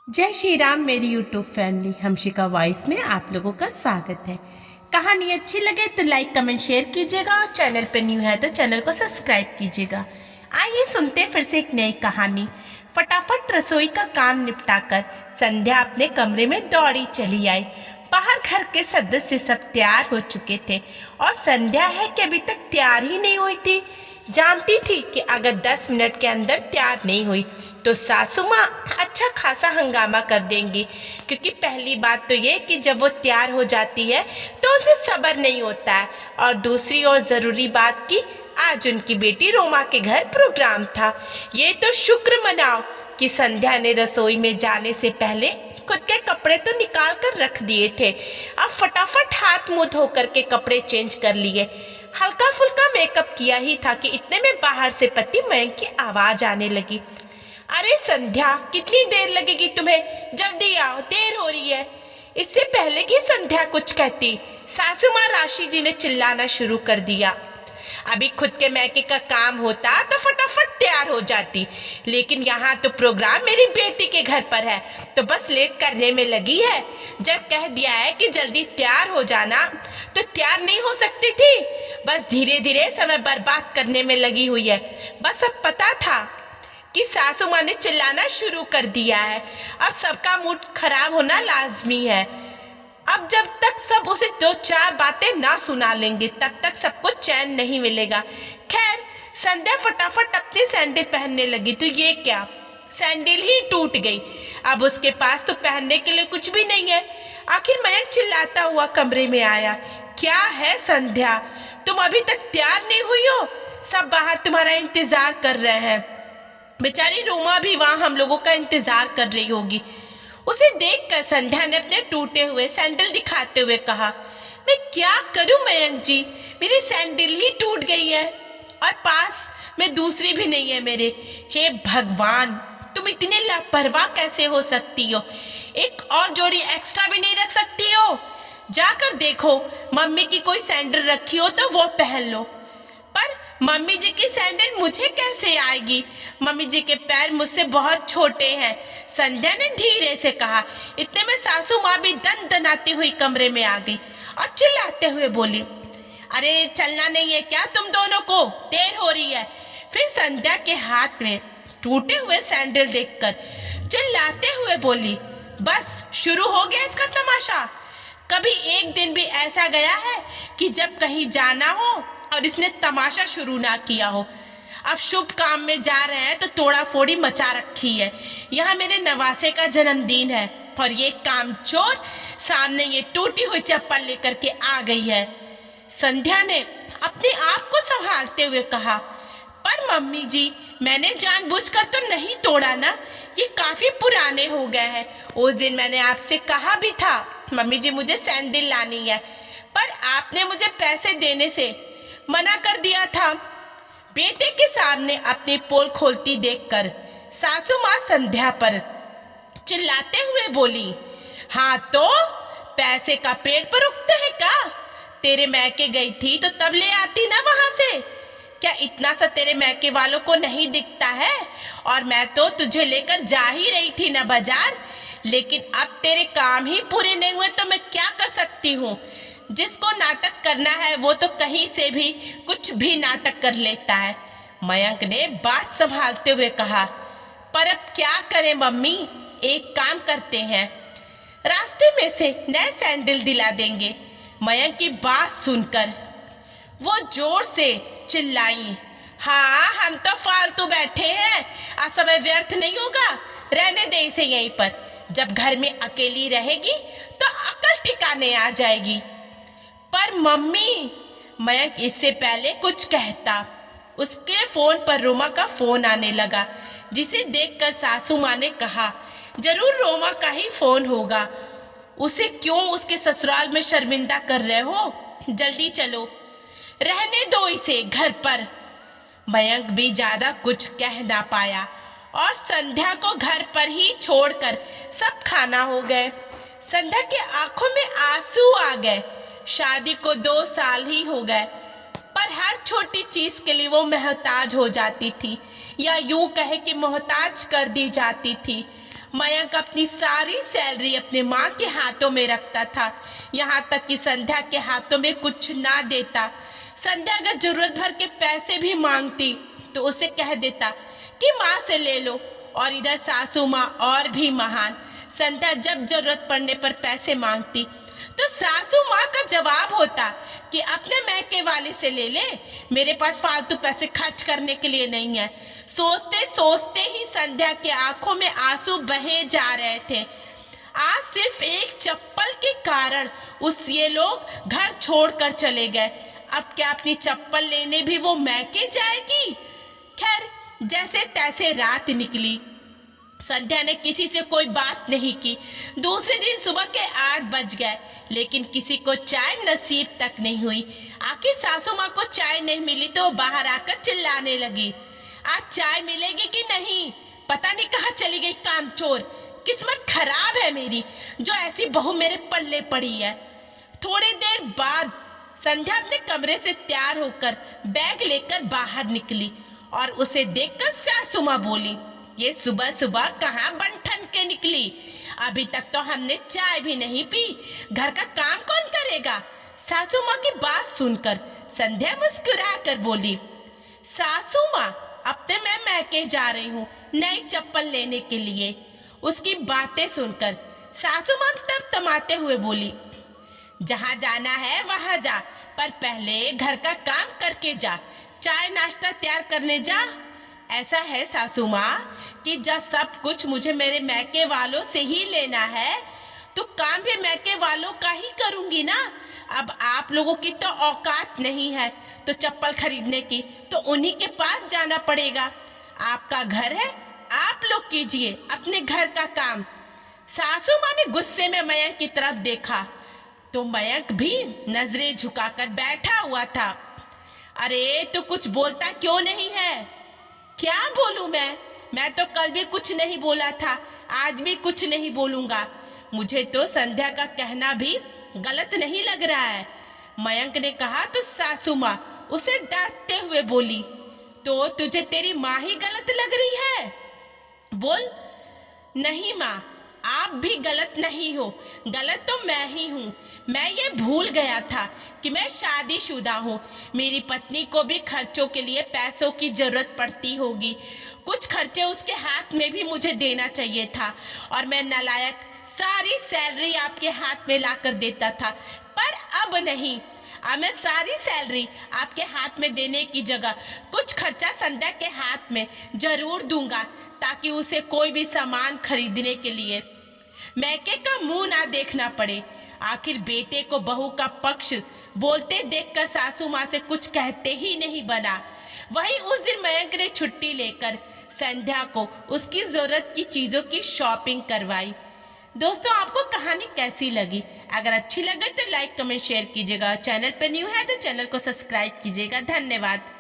जय श्री राम मेरी YouTube family हमशिका voice में आप लोगों का स्वागत है। कहानी अच्छी लगे तो लाइक कमेंट शेयर कीजिएगा और चैनल पर न्यू है तो चैनल को सब्सक्राइब कीजिएगा। आइए सुनते हैं फिर से एक नई कहानी। फटाफट रसोई का काम निपटाकर संध्या अपने कमरे में दौड़ी चली आई। बाहर घर के सदस्य सब तैयार हो चुके थे और संध्या है कि अभी तक तैयार ही नहीं हुई थी। जानती थी कि अगर 10 मिनट के अंदर तैयार नहीं हुई तो सासू माँ अच्छा खासा हंगामा कर देंगी, क्योंकि पहली बात तो ये कि जब वो तैयार हो जाती है तो उनसे सब्र नहीं होता है, और दूसरी और ज़रूरी बात कि आज उनकी बेटी रोमा के घर प्रोग्राम था। ये तो शुक्र मनाओ कि संध्या ने रसोई में जाने से पहले खुद के कपड़े तो निकाल कर रख दिए थे। अब फटाफट हाथ मुंह धो करके कपड़े चेंज कर लिए। हल्का फुल्का मेकअप किया ही था कि इतने में बाहर से पति मयंक की आवाज आने लगी। अरे संध्या, कितनी देर लगेगी तुम्हें? जल्दी आओ, देर हो रही है। इससे पहले कि संध्या कुछ कहती, सासू माँ राशि जी ने चिल्लाना शुरू कर दिया। अभी खुद के मैके का काम होता तो फटाफट तैयार हो जाती, लेकिन यहाँ तो प्रोग्राम मेरी बेटी के घर पर है तो बस लेट करने में लगी है। जब कह दिया है कि जल्दी तैयार हो जाना तो तैयार नहीं हो सकती थी। बस धीरे धीरे समय बर्बाद करने में लगी हुई है। बस अब पता था कि सासू माँ ने चिल्लाना शुरू कर दिया है। अब सबका मूड खराब होना लाजमी है। अब जब तक सब उसे 2-4 बातें ना सुना लेंगे तब तक सबको चैन नहीं मिलेगा। खैर, संध्या फटाफट अपनी सैंडल पहनने लगी तो ये क्या, सैंडल ही टूट गई। अब उसके पास तो पहनने के लिए कुछ भी नहीं है। आखिर मयंक चिल्लाता हुआ कमरे में आया। क्या है संध्या, तुम अभी तक तैयार नहीं हुई हो? सब बाहर तुम्हारा इंतजार कर रहे हैं। बेचारी रोमा भी वहां हम लोगों का इंतजार कर रही होगी। उसे देखकर संध्या ने अपने टूटे हुए सैंडल दिखाते हुए कहा, मैं क्या करूं मयंक जी, मेरी सैंडल ही टूट गई है और पास में दूसरी भी नहीं है मेरे। हे भगवान, तुम इतनी लापरवाह कैसे हो सकती हो? एक और जोड़ी एक्स्ट्रा भी नहीं रख सकती हो? जाकर देखो, मम्मी की कोई सैंडल रखी हो तो वो पहन लो। पर मम्मी जी की सैंडल मुझे कैसे आएगी? मम्मी जी के पैर मुझसे बहुत छोटे हैं, संध्या ने धीरे से कहा। इतने में सासू माँ भी दनाती हुई कमरे में आ गई और चिल्लाते हुए बोली, अरे चलना नहीं है क्या तुम दोनों को? देर हो रही है। फिर संध्या के हाथ में टूटे हुए सैंडल देखकर चिल्लाते हुए बोली, बस शुरू हो गया इसका तमाशा। कभी एक दिन भी ऐसा गया है कि जब कहीं जाना हो और इसने तमाशा शुरू ना किया हो? अब शुभ काम में जा रहे हैं तो तोड़ा फोड़ी मचा रखी है। यहाँ मेरे नवासे का जन्मदिन है और ये कामचोर सामने ये टूटी हुई चप्पल लेकर के आ गई है। संध्या ने अपने आप को संभालते हुए कहा, पर मम्मी जी, मैंने जानबूझकर तो नहीं तोड़ा ना, ये काफी पुराने हो गए हैं। उस दिन मैंने आपसे कहा भी था मम्मी जी मुझे सैंडल लानी है, पर आपने मुझे पैसे देने से मना कर दिया था। बेटे के सामने अपनी पोल खोलती देखकर सासू माँ संध्या पर चिल्लाते हुए बोली, हाँ तो पैसे का पेड़ पर उगते हैं का? तेरे मैके गई थी तो तब ले आती ना वहां से। क्या इतना सा तेरे मैके वालों को नहीं दिखता है? और मैं तो तुझे लेकर जा ही रही थी ना बाजार, लेकिन अब तेरे काम ही पूरे नहीं हुए तो मैं क्या कर सकती हूँ? जिसको नाटक करना है वो तो कहीं से भी कुछ भी नाटक कर लेता है। मयंक ने बात संभालते हुए कहा, पर अब क्या करें मम्मी, एक काम करते हैं, रास्ते में से नए सैंडल दिला देंगे। मयंक की बात सुनकर वो जोर से चिल्लाई, हाँ हम तो फालतू बैठे हैं, आज समय व्यर्थ नहीं होगा, रहने दे इसे यहीं पर। जब घर में अकेली रहेगी तो अकल ठिकाने आ जाएगी। पर मम्मी, मयंक इससे पहले कुछ कहता, उसके फोन पर रोमा का फोन आने लगा, जिसे देखकर सासू माँ ने कहा, जरूर रोमा का ही फोन होगा। उसे क्यों उसके ससुराल में शर्मिंदा कर रहे हो? जल्दी चलो, रहने दो इसे घर पर। मयंक भी ज्यादा कुछ कह ना पाया और संध्या को घर पर ही छोड़कर सब खाना हो गए। संध्या के आंखों में आंसू आ गए। शादी को 2 साल ही हो गए, पर हर छोटी चीज के लिए वो मोहताज हो जाती थी, या यूं कहे कि मोहताज कर दी जाती थी। मयंक अपनी सारी सैलरी अपने माँ के हाथों में रखता था, यहाँ तक कि संध्या के हाथों में कुछ ना देता। संध्या अगर जरूरत भर के पैसे भी मांगती तो उसे कह देता कि माँ से ले लो। और इधर सासू माँ और भी महान, संध्या जब जरूरत पड़ने पर पैसे मांगती तो सासू माँ का जवाब होता कि अपने मैके वाले से ले ले, मेरे पास फालतू पैसे खर्च करने के लिए नहीं है। सोचते सोचते ही संध्या के आंखों में आंसू बहे जा रहे थे। आज सिर्फ एक चप्पल के कारण ये लोग घर छोड़कर चले गए। अब क्या अपनी चप्पल लेने भी वो मैके जाएगी? खैर, जैसे तैसे रात निकली। संध्या ने किसी से कोई बात नहीं की। दूसरे दिन सुबह के 8 बज गए, लेकिन किसी को चाय नसीब तक नहीं हुई। आखिर सासू माँ को चाय नहीं मिली तो वो बाहर आकर चिल्लाने लगी, आज चाय मिलेगी कि नहीं? पता नहीं कहाँ चली गई कामचोर। किस्मत खराब है मेरी जो ऐसी बहू मेरे पल्ले पड़ी है। थोड़ी देर बाद संध्या अपने कमरे से तैयार होकर बैग लेकर बाहर निकली और उसे देखकर सासू माँ बोली, ये सुबह सुबह कहाँ बन ठन के निकली? अभी तक तो हमने चाय भी नहीं पी, घर का काम कौन करेगा? सासू माँ की बात सुनकर संध्या मुस्कुरा कर बोली, सासू माँ, अब तो मैं मैके जा रही हूँ नई चप्पल लेने के लिए। उसकी बातें सुनकर सासू माँ तब तमाते हुए बोली, जहाँ जाना है वहां जा, पर पहले घर का काम करके जा, चाय नाश्ता तैयार करने जा। ऐसा है सासू माँ कि जब सब कुछ मुझे मेरे मैके वालों से ही लेना है तो काम भी मैके वालों का ही करूंगी ना। अब आप लोगों की तो औकात नहीं है तो चप्पल खरीदने की, तो उन्हीं के पास जाना पड़ेगा। आपका घर है, आप लोग कीजिए अपने घर का काम। सासू माँ ने गुस्से में मयंक की तरफ देखा तो मयंक भी नजरें झुकाकर बैठा हुआ था। अरे तू कुछ बोलता क्यों नहीं है? क्या बोलूं मैं तो कल भी कुछ नहीं बोला था, आज भी कुछ नहीं बोलूंगा। मुझे तो संध्या का कहना भी गलत नहीं लग रहा है। मयंक ने कहा तो सासू माँ उसे डांटते हुए बोली, तो तुझे तेरी माँ ही गलत लग रही है? बोल। नहीं माँ, आप भी गलत नहीं हो, गलत तो मैं ही हूँ। मैं ये भूल गया था कि मैं शादीशुदा हूँ। मेरी पत्नी को भी खर्चों के लिए पैसों की जरूरत पड़ती होगी। कुछ खर्चे उसके हाथ में भी मुझे देना चाहिए था और मैं नालायक सारी सैलरी आपके हाथ में लाकर देता था, पर अब नहीं। अब मैं सारी सैलरी आपके हाथ में देने की जगह कुछ खर्चा संध्या के हाथ में जरूर दूंगा, ताकि उसे कोई भी सामान खरीदने के लिए मैके का मुंह ना देखना पड़े। आखिर बेटे को बहू का पक्ष बोलते देखकर सासू माँ से कुछ कहते ही नहीं बना। वहीं उस दिन मयंक ने छुट्टी लेकर संध्या को उसकी जरूरत की चीजों की शॉपिंग करवाई। दोस्तों, आपको कहानी कैसी लगी? अगर अच्छी लगे तो लाइक कमेंट शेयर कीजिएगा। चैनल पर न्यू है तो चैनल को सब्सक्राइब कीजिएगा। धन्यवाद।